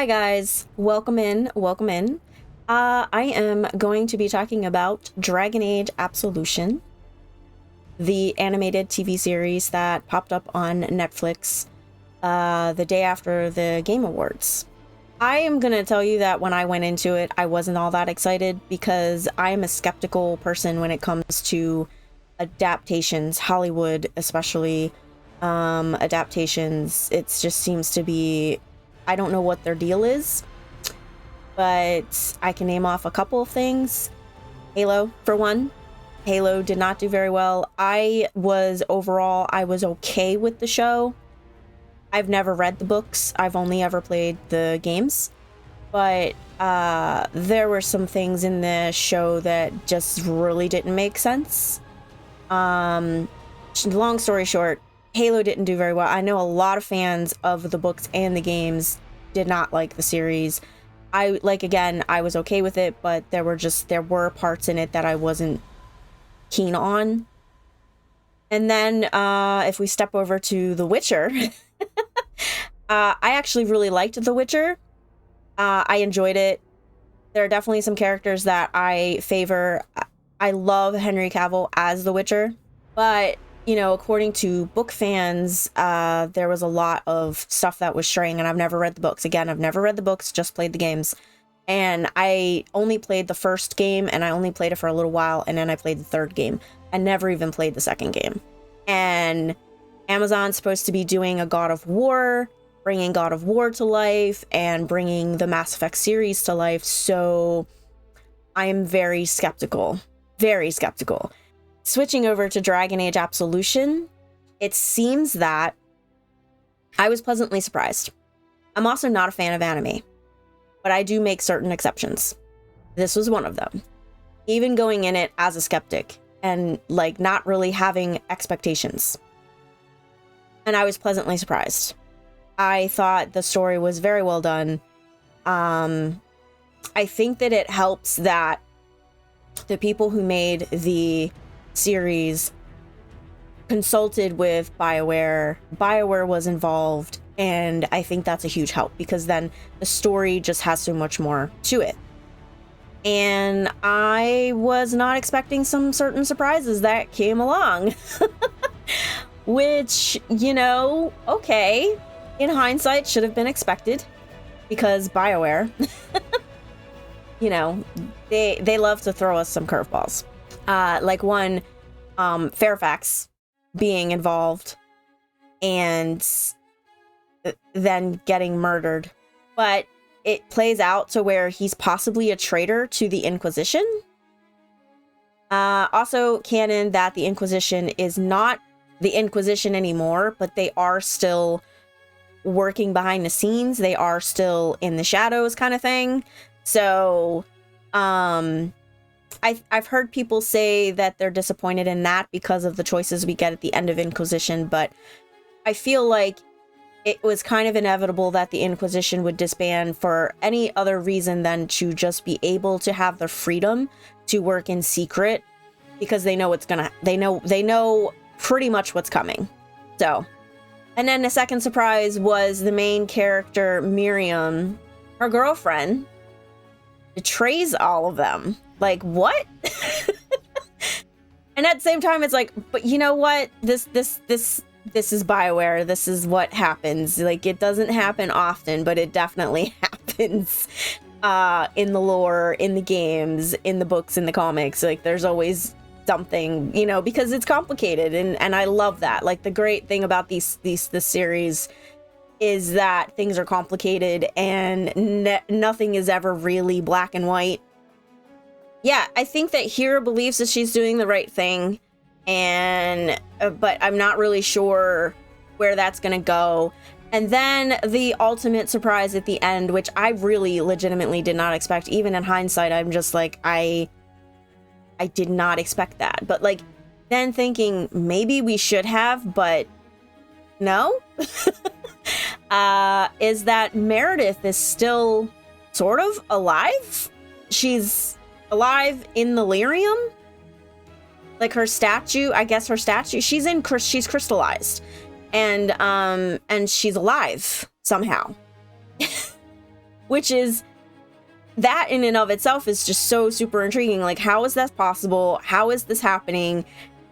Hi guys, welcome in, welcome in. I am going to be talking about Dragon Age Absolution, the animated TV series that popped up on Netflix the day after the Game Awards. I am going to tell you that when I went into it, I wasn't all that excited because I am a skeptical person when it comes to adaptations, Hollywood especially, adaptations. It just seems to be, I don't know what their deal is, but I can name off a couple of things. Halo, for one. Halo did not do very well. I was okay with the show. I've never read the books. I've only ever played the games. But there were some things in the show that just really didn't make sense. Long story short, Halo didn't do very well. I know a lot of fans of the books and the games did not like the series. I was okay with it, but there were parts in it that I wasn't keen on. And then if we step over to The Witcher, I actually really liked The Witcher. I enjoyed it. There are definitely some characters that I favor. I love Henry Cavill as The Witcher, but according to book fans, there was a lot of stuff that was straying, and I've never read the books. Again, I've never read the books, just played the games. And I only played the first game, and I only played it for a little while, and then I played the third game. I never even played the second game. And Amazon's supposed to be doing a God of War, bringing God of War to life, and bringing the Mass Effect series to life, so I am very skeptical. Very skeptical. Switching over to Dragon Age Absolution, it seems that I was pleasantly surprised. I'm also not a fan of anime, but I do make certain exceptions. This was one of them. Even going in it as a skeptic and not really having expectations. And I was pleasantly surprised. I thought the story was very well done. I think that it helps that the people who made the series consulted with BioWare. BioWare was involved, and I think that's a huge help because then the story just has so much more to it. And I was not expecting some certain surprises that came along. Which, okay, in hindsight should have been expected because BioWare, they love to throw us some curveballs. Fairfax being involved and then getting murdered. But it plays out to where he's possibly a traitor to the Inquisition. Also canon that the Inquisition is not the Inquisition anymore, but they are still working behind the scenes. They are still in the shadows kind of thing. So, I've heard people say that they're disappointed in that because of the choices we get at the end of Inquisition, but I feel like it was kind of inevitable that the Inquisition would disband for any other reason than to just be able to have the freedom to work in secret because they know they know pretty much what's coming. So, and then the second surprise was the main character, Miriam, her girlfriend, betrays all of them. What? And at the same time, it's but you know what? This is BioWare. This is what happens. It doesn't happen often, but it definitely happens in the lore, in the games, in the books, in the comics. There's always something, because it's complicated, and I love that. The great thing about this series is that things are complicated and nothing is ever really black and white. Yeah, I think that Hera believes that she's doing the right thing, and but I'm not really sure where that's gonna go. And then the ultimate surprise at the end, which I really legitimately did not expect. Even in hindsight, I'm just I did not expect that. But then thinking maybe we should have, but no. Is that Meredith is still sort of alive. She's alive in the lyrium. Her statue, she's crystallized. And she's alive somehow. which is, that in and of itself is just so super intriguing. Like, how is that possible? How is this happening?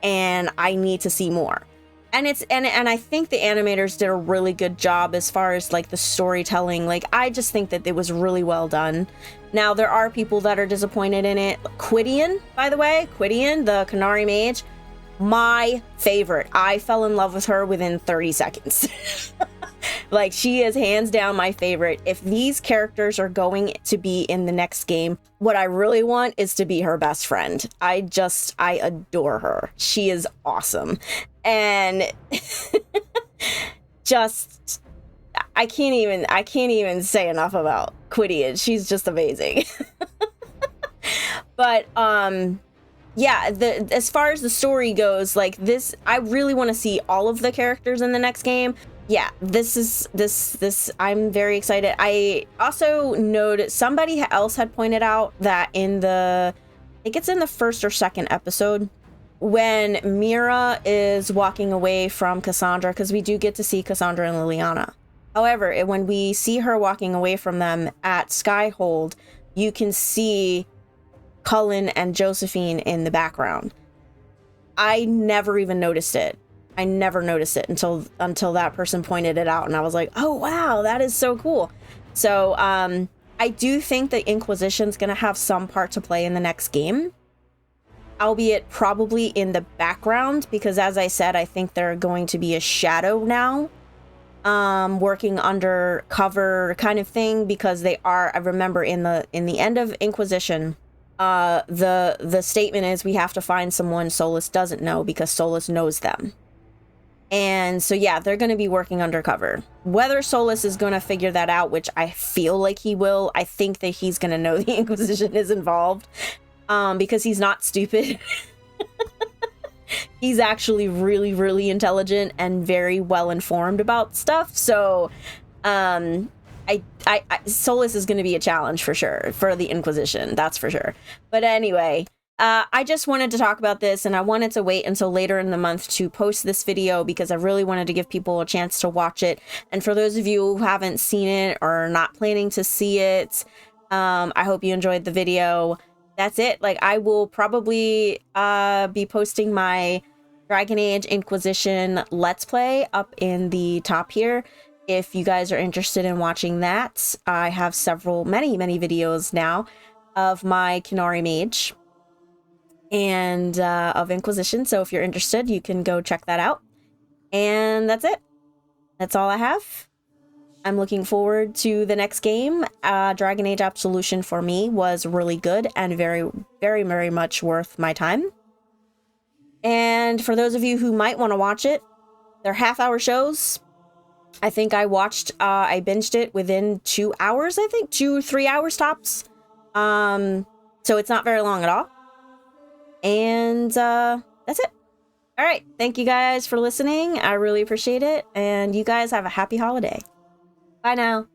And I need to see more. And I think the animators did a really good job as far as like the storytelling. Like, I just think that it was really well done. Now, there are people that are disappointed in it. Quidian, by the way, Quidian, the Canary Mage, my favorite. I fell in love with her within 30 seconds. Like, she is hands down my favorite. If these characters are going to be in the next game, what I really want is to be her best friend. I adore her. She is awesome. And just, I can't even say enough about Quidian. She's just amazing. But, yeah, as far as the story goes, like, this, I really want to see all of the characters in the next game. Yeah, this I'm very excited. I also noted somebody else had pointed out that in the, I think it's in the first or second episode, when Mira is walking away from Cassandra, because we do get to see Cassandra and Liliana. However, when we see her walking away from them at Skyhold, you can see Cullen and Josephine in the background. I never even noticed it. I never noticed it until that person pointed it out, and I was like, oh wow, that is so cool. So I do think the Inquisition's gonna have some part to play in the next game, albeit probably in the background, because as I said, I think they're going to be a shadow now, working undercover kind of thing, because they are, I remember in the end of Inquisition, the statement is we have to find someone Solus doesn't know because Solus knows them. And so, yeah, they're going to be working undercover. Whether Solus is going to figure that out, which I feel like he will, I think that he's going to know the Inquisition is involved, because he's not stupid. He's actually really, really intelligent and very well informed about stuff. So, Solus is going to be a challenge for sure for the Inquisition. That's for sure. But anyway, I just wanted to talk about this, and I wanted to wait until later in the month to post this video because I really wanted to give people a chance to watch it. And for those of you who haven't seen it or not planning to see it, I hope you enjoyed the video. That's it. Like, I will probably be posting my Dragon Age Inquisition Let's Play up in the top here. If you guys are interested in watching that, I have many videos now of my Canary Mage and of Inquisition. So if you're interested, you can go check that out. And that's it. That's all I have. I'm looking forward to the next game. Dragon Age Absolution for me was really good and very, very, very much worth my time. And for those of you who might want to watch it, they're half-hour shows. I think I binged it within 2 hours, I think. 2-3 hours tops. So it's not very long at all. And that's it. All right. Thank you guys for listening. I really appreciate it. And you guys have a happy holiday. Bye now.